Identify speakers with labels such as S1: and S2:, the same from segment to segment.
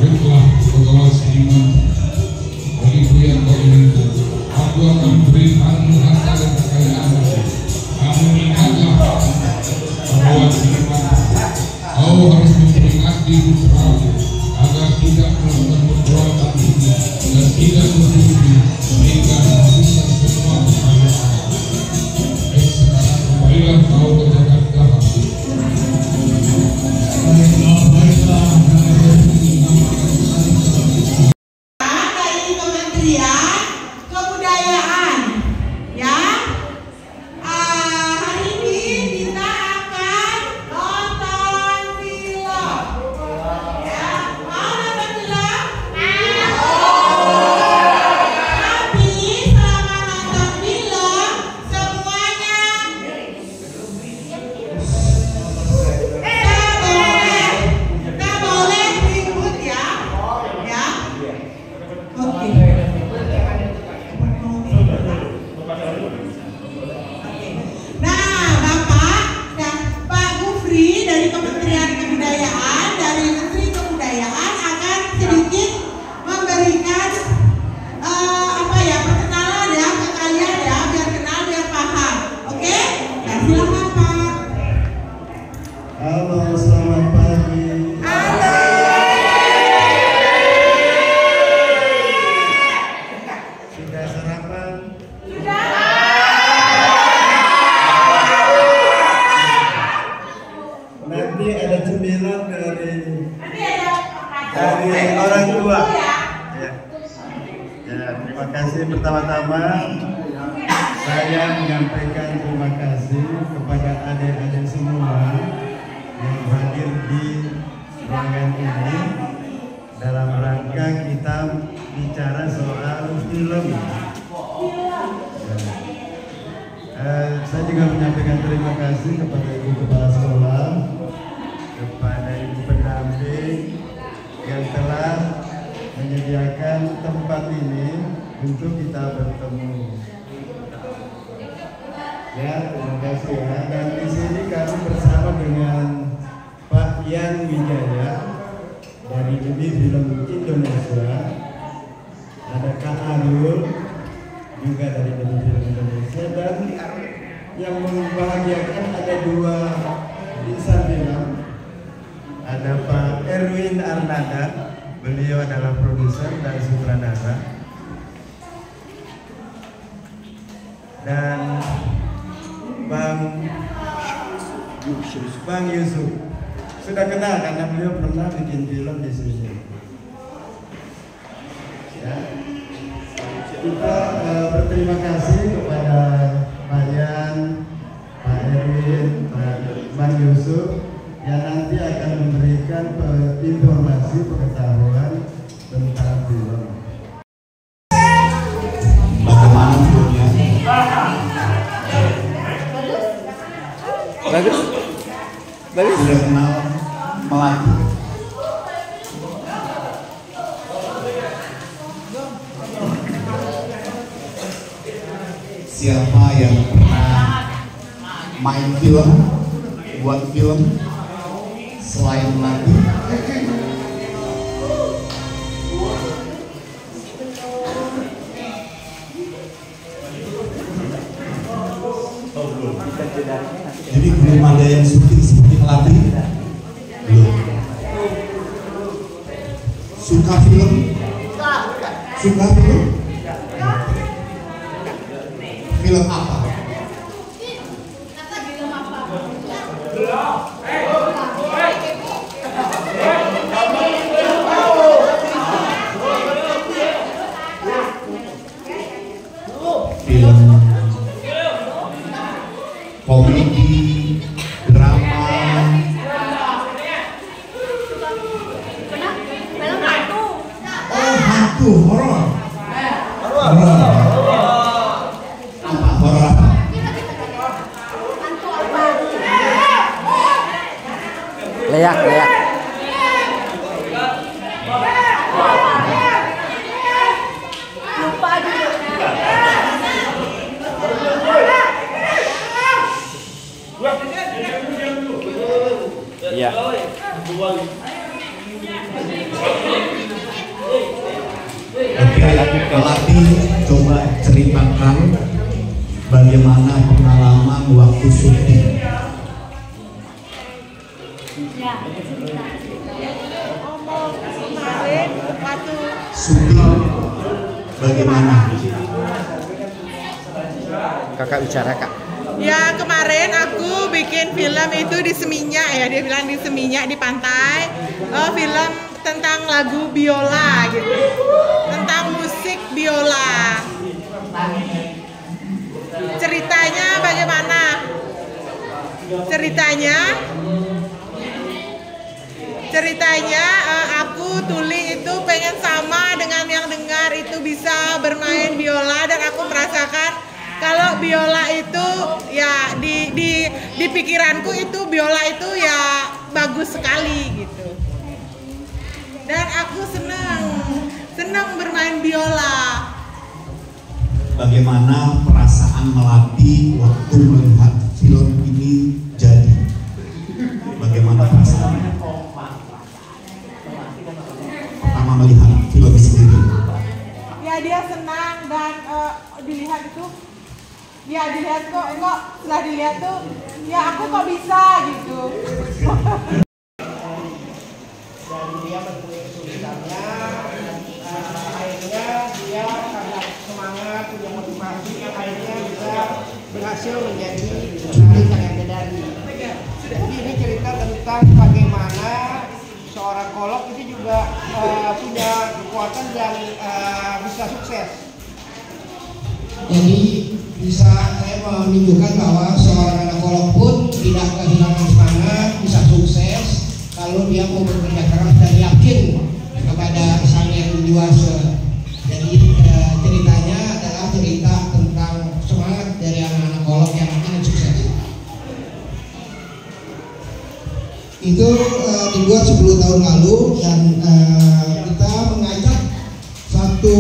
S1: Baiklah, saudara seiman, bagi yang koordinator, aku akan berikan harta dan kekayaan. Namun ingatlah bahwa seiman, kau harus memperingati putramu agar tidak melakukan perbuatan ini dan tidak mencuri sehingga menghabiskan semua kekayaan. Baik, sekarang kembalilah kau ke Jakarta.
S2: Dari Kementerian Kebudayaan, ya. Hari ini kita akan nonton film, ya. Mau nonton film? Tapi selama nonton film semuanya tak boleh ribut, ya. Ya. Oke. Nah, Bapak dan Pak Gufri dari Kementerian Kebudayaan, dari Menteri Kebudayaan akan sedikit memberikan perkenalan ya ke kalian ya, biar kenal, biar paham. Oke? Nah, silakan Pak.
S3: Halo, selamat pagi. Sudah sarapan? Nanti ada cemilan dari orang tua. Ya. Ya, terima kasih pertama-tama. Saya menyampaikan terima kasih kepada adik-adik semua yang hadir di ruangan ini dalam rangka kita bicara soal film. Saya juga menyampaikan terima kasih kepada Ibu Kepala Sekolah, kepada Ibu Pendamping yang telah menyediakan tempat ini untuk kita bertemu. Ya, terima kasih ya. Dan di sini kami bersama dengan Pak Yan Wijaya dari Unit Film Indonesia, ada Kak Arul juga dari Unit Film Indonesia, dan yang membahagiakan ada dua insan film, ada Pak Erwin Arnada, beliau adalah produser dan sutradara, dan Bang Yusuf. Sudah kenal karena beliau pernah bikin film di sini. Ya. Kita berterima kasih kepada Pak Yan, Pak Erwin, Bang Yusuf yang nanti akan memberikan informasi pengetahuan tentang film.
S4: Bagaimana filmnya?
S5: Bagus. Bagus.
S4: Sudah kenal Melati? Siapa yang pernah main film, buat film selain Melati? Jadi belum ada yang syuting seperti Melati? Belum. Suka film? Suka film? Film apa? Film komedi, drama, hantu, horor. Apa horor apa?
S5: Leak.
S6: Lupa judulnya.
S5: Iya.
S4: Oke, pelatih coba ceritakan bagaimana pengalaman waktu syuting. Syuting bagaimana?
S5: Kakak bicara, Kak.
S2: Ya, kemarin aku bikin film itu di Seminyak ya, dia bilang di Seminyak di pantai. Film tentang lagu biola gitu. Tentang musik biola. Ceritanya bagaimana? Ceritanya aku tulis itu pengen sama dengan yang dengar itu bisa bermain biola, dan aku merasakan kalau biola itu ya di pikiranku itu biola itu ya bagus sekali gitu. Dan aku senang bermain biola.
S4: Bagaimana perasaan melatih waktu melihat film ini jadi? Bagaimana perasaannya? Pertama melihat film sendiri.
S2: Ya dia senang dan dilihat itu. Ya dilihat kok setelah dilihat tuh ya aku kok bisa gitu.
S6: Dan dia mempunyai kesulitannya, akhirnya dia karena semangat, punya motivasi, akhirnya bisa berhasil menjadi penari tarian Dedari. Jadi ini cerita tentang bagaimana seorang kolok itu juga punya kekuatan dan bisa sukses. Jadi bisa saya menunjukkan bahwa seorang anak kolok pun tidak kehilangan semangat, bisa sukses kalau dia mau bekerja keras dan yakin kepada Sang Yang Widiwasa. Jadi ceritanya adalah cerita tentang semangat dari anak-anak kolok yang ingin sukses. Itu dibuat 10 tahun lalu, dan kita mengajak satu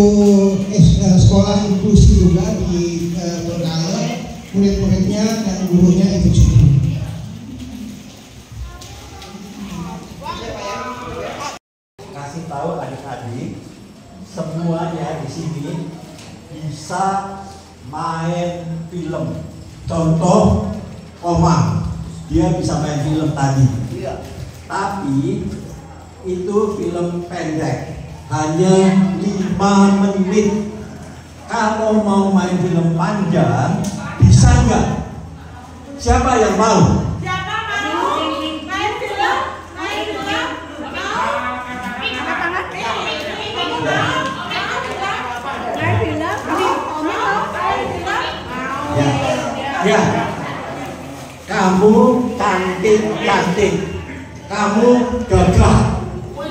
S6: sekolah inklusi juga di Bengkale, murid-muridnya dan gurunya ikut syuting.
S4: Kasih tahu adik-adik semuanya di sini bisa main film. Contoh Komang, dia bisa main film tadi. Tapi itu film pendek, hanya 5 menit. Kalau mau main film panjang, bisa nggak? Siapa yang mau?
S2: Siapa mau main film? Main film?
S4: Ya, kamu cantik, kamu gagah,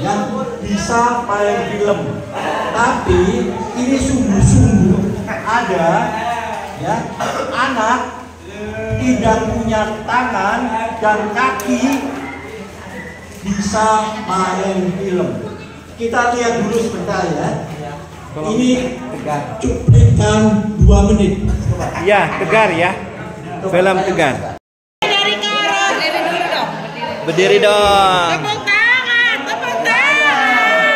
S4: yang bisa main film. Tapi ini sungguh-sungguh ada ya anak tidak punya tangan dan kaki bisa main film. Kita lihat dulu sebentar ya. Ini cuplikan 2 menit.
S5: Iya, Tegar ya. Film Tegar.
S2: Dari Karos.
S5: Berdiri dong.
S2: Tepuk tangan, tepuk tangan.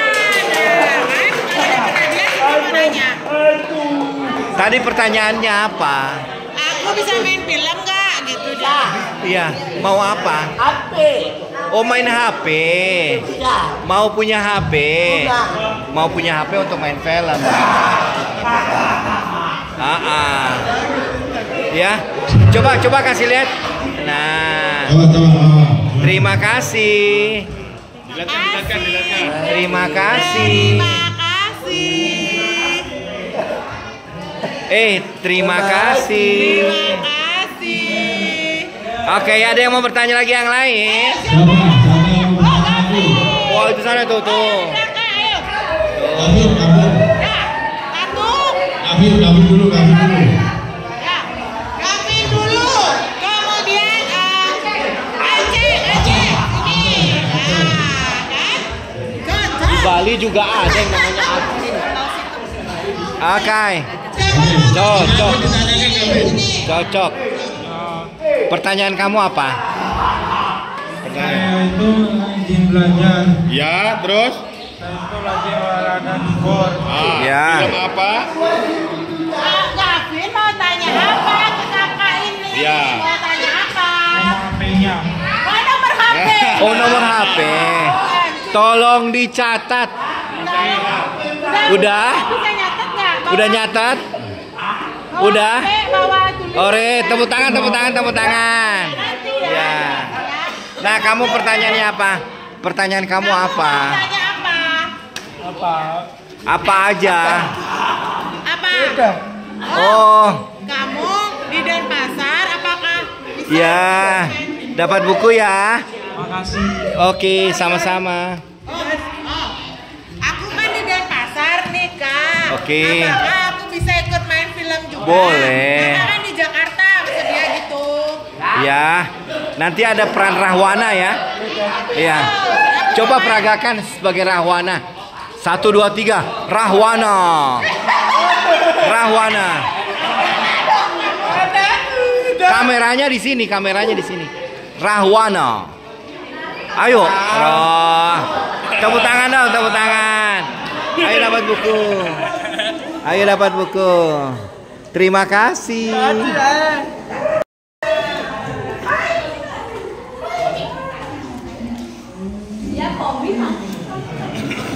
S5: Tadi pertanyaannya apa?
S2: Aku bisa main film nggak gitu dah.
S5: Iya, mau apa?
S6: HP.
S5: Oh, main HP. Mau punya HP. Mau punya HP untuk main film. Ya, coba kasih lihat. Nah, terima kasih. Terima kasih. Terima kasih. Oke, ada yang mau bertanya lagi yang lain?
S1: Siapa yang mau bertanya lagi?
S5: Wah, itu sana tuh.
S1: Kafir dulu.
S2: Kafir dulu. Kemudian Aceh.
S5: Di Bali juga ada yang namanya Aceh. Oke. Cocok. Pertanyaan kamu apa?
S1: Saya itu izin belajar.
S7: Ya, terus?
S1: Saya itu lagi olahraga di GOR.
S5: Ya.
S7: Film apa?
S2: Gavin mau tanya apa ke kakak ini?
S7: Ya.
S2: Mau tanya apa?
S1: Nomor HP-nya.
S2: Oh, nomor HP.
S5: Oh, nomor HP. Tolong dicatat. Udah?
S2: Bisa nyatet nggak?
S5: Udah nyatat?
S2: Bawa
S5: Udah?
S2: HP, bawa tulis.
S5: Ore, tepuk tangan, tepuk tangan, tepuk tangan.
S2: Nanti
S5: Ya.
S2: ya.
S5: Nah, kamu pertanyaannya apa? Pertanyaan kamu apa?
S2: Tanya apa?
S5: Apa aja?
S2: Apa?
S5: Oh,
S2: Kamu di Denpasar apakah bisa?
S5: ya. Dapat buku ya?
S1: Makasih.
S5: Oke, sama-sama.
S2: Aku kan di Denpasar nih kak.
S5: Oke.
S2: Apakah aku bisa ikut main film juga?
S5: Boleh.
S2: Kakak kan di Jakarta bisa dia gitu.
S5: Ya. Nanti ada peran Rahwana ya. Iya. Coba peragakan sebagai Rahwana. 1, 2, 3. Rahwana. Rahwana. Kameranya di sini, kameranya di sini. Rahwana. Ayo. Tepuk tangan dong, tepuk tangan. Ayo dapat buku. Ayo dapat buku. Terima kasih.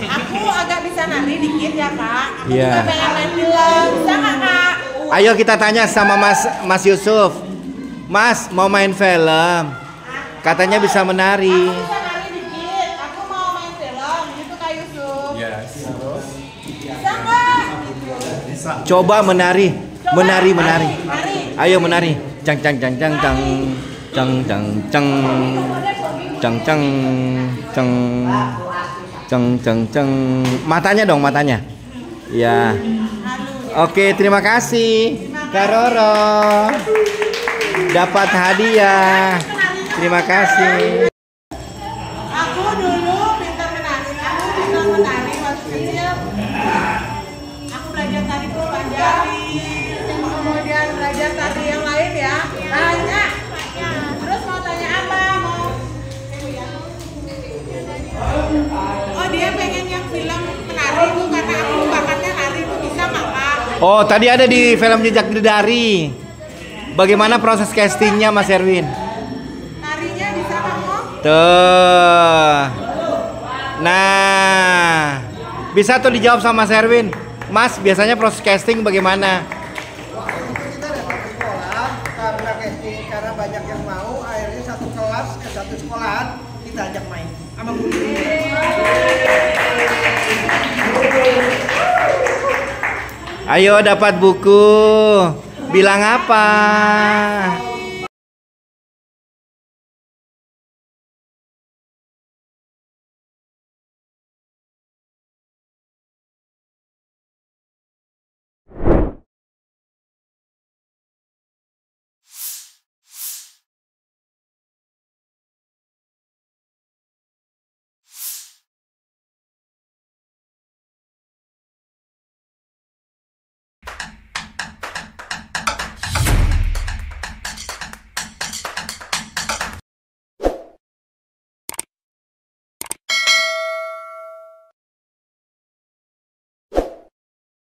S2: Aku agak bisa nari dikit ya kak. Aku
S5: Iya.
S2: juga pengen main film. Bisa nggak kak?
S5: Ayo kita tanya sama Mas Yusuf. Mas mau main film. Katanya bisa menari.
S2: Aku bisa nari dikit. Aku mau main film. Gitu kak Yusuf. Bisa nggak?
S5: Coba menari.
S2: Coba,
S5: Menari, menari.
S2: Nari.
S5: Ayo menari. Cang cang cang cang cang. Cang cang cang. Cang cang cang. Cang cang cang. Matanya dong, matanya. Ya. Oke, terima kasih. Kak Roro. Dapat hadiah. Terima kasih.
S2: Aku dulu pintar menari. Aku bisa menari waktu kecil. Aku belajar tari Puspajari. Kemudian belajar tari yang lain ya. Banyak. Terus mau tanya apa? Oh dia pengen yang film menari itu karena aku bakatnya nari itu bisa nggak Kak?
S5: Oh, tadi ada di film Jejak Bidadari. Bagaimana proses castingnya, Mas Erwin?
S2: Tarinya bisa kamu?
S5: Tuh. Nah, bisa tuh dijawab sama Mas Erwin. Mas, biasanya proses casting bagaimana?
S6: Kita ada satu sekolah karena casting karena banyak yang mau akhirnya satu kelas satu sekolahan kita ajak main sama guru.
S5: Ayo dapat buku. Bilang apa?